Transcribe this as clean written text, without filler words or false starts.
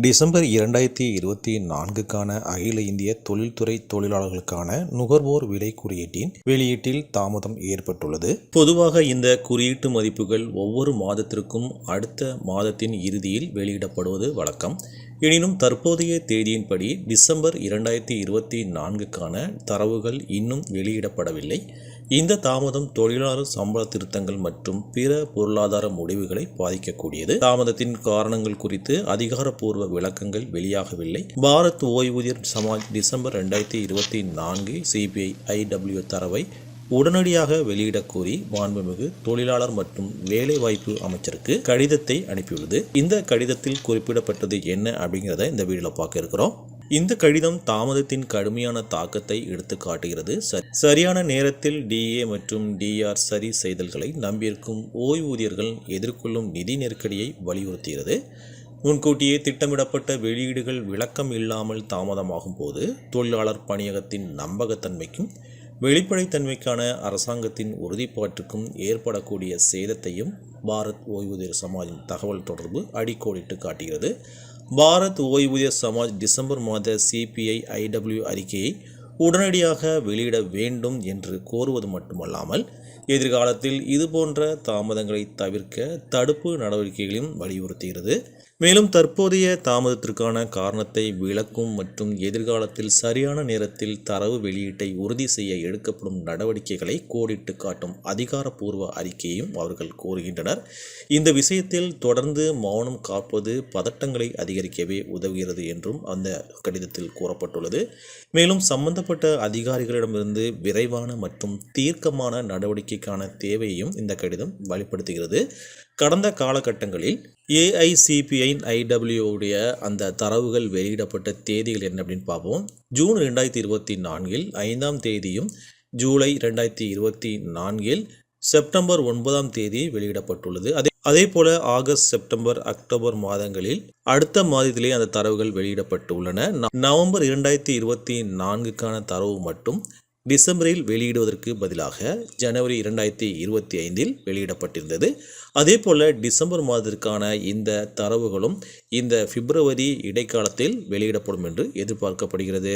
December 2024க்கான அகில இந்திய தொழில்துறை தொழிலாளர்களுக்கான நுகர்வோர் விலை குறியீட்டின் வெளியீட்டில் தாமதம் ஏற்பட்டுள்ளது. பொதுவாக இந்த குறியீட்டு மதிப்புகள் ஒவ்வொரு மாதத்திற்கும் அடுத்த மாதத்தின் இறுதியில் வெளியிடப்படுவது வழக்கம். எனினும் தற்போதைய தேதியின்படி டிசம்பர் 2024க்கான தரவுகள் இன்னும் வெளியிடப்படவில்லை. இந்த தாமதம் தொழிலாளர் சம்பள திருத்தங்கள் மற்றும் பிற பொருளாதார முடிவுகளை பாதிக்கக்கூடியது. தாமதத்தின் காரணங்கள் குறித்து அதிகாரப்பூர்வ விளக்கங்கள் வெளியாகவில்லை. பாரத் ஓய்வூதியர் சமாஜ் டிசம்பர் 2024 சிபிஐ IW தரவை உடனடியாக வெளியிடக் கோரி மாண்புமிகு தொழிலாளர் மற்றும் வேலைவாய்ப்பு அமைச்சருக்கு கடிதத்தை அனுப்பியுள்ளது. இந்த கடிதத்தில் குறிப்பிடப்பட்டது என்ன அப்படிங்கிறத இந்த வீடியோவில் பார்க்க இருக்கிறோம். இந்த கடிதம் தாமதத்தின் கடுமையான தாக்கத்தை எடுத்து காட்டுகிறது. சரியான நேரத்தில் DA மற்றும் DR சரி செய்தல்களை நம்பியிருக்கும் ஓய்வூதியர்கள் எதிர்கொள்ளும் நிதி நெருக்கடியை வலியுறுத்துகிறது. முன்கூட்டியே திட்டமிடப்பட்ட வெளியீடுகள் விளக்கம் இல்லாமல் தாமதமாகும் போது தொழிலாளர் பணியகத்தின் நம்பகத்தன்மைக்கும் வெளிப்படைத்தன்மைக்கான அரசாங்கத்தின் உறுதிப்பாட்டுக்கும் ஏற்படக்கூடிய சேதத்தையும் பாரத் ஓய்வூதியர் சமாஜின் தகவல் தொடர்பு அடிக்கோடிட்டு காட்டுகிறது. பாரத் ஓய்வூதியர் சமாஜ் டிசம்பர் மாத சிபிஐ IW அறிக்கையை உடனடியாக வெளியிட வேண்டும் என்று கோருவது மட்டுமல்லாமல் எதிர்காலத்தில் இதுபோன்ற தாமதங்களை தவிர்க்க தடுப்பு நடவடிக்கைகளையும் வலியுறுத்துகிறது. மேலும் தற்போதைய தாமதத்திற்கான காரணத்தை விளக்கும் மற்றும் எதிர்காலத்தில் சரியான நேரத்தில் தரவு வெளியீட்டை உறுதி செய்ய எடுக்கப்படும் நடவடிக்கைகளை கோடிட்டு காட்டும் அதிகாரப்பூர்வ அறிக்கையையும் அவர்கள் கோருகின்றனர். இந்த விஷயத்தில் தொடர்ந்து மௌனம் காப்பது பதட்டங்களை அதிகரிக்கவே உதவுகிறது என்றும் அந்த கடிதத்தில் கூறப்பட்டுள்ளது. மேலும் சம்பந்தப்பட்ட அதிகாரிகளிடமிருந்து விரைவான மற்றும் தீர்க்கமான நடவடிக்கைக்கான தேவையையும் இந்த கடிதம் வலியுறுத்துகிறது. கடந்த காலகட்டங்களில் AICPI IW உடைய அந்த தரவுகள் வெளியிடப்பட்ட தேதிகள் என்ன அப்படின்னு பார்ப்போம். ஜூன் 2024 5ஆம் தேதியும், ஜூலை 2024 செப்டம்பர் 9ஆம் தேதி வெளியிடப்பட்டுள்ளது. அதே போல ஆகஸ்ட், செப்டம்பர், அக்டோபர் மாதங்களில் அடுத்த மாதத்திலே அந்த தரவுகள் வெளியிடப்பட்டுள்ளன. நவம்பர் 2024க்கான தரவு மட்டும் டிசம்பரில் வெளியிடுவதற்கு பதிலாக ஜனவரி 2025 வெளியிடப்பட்டிருந்தது. அதே போல டிசம்பர் மாதத்திற்கான இந்த தரவுகளும் இந்த பிப்ரவரி இடைக்காலத்தில் வெளியிடப்படும் என்று எதிர்பார்க்கப்படுகிறது.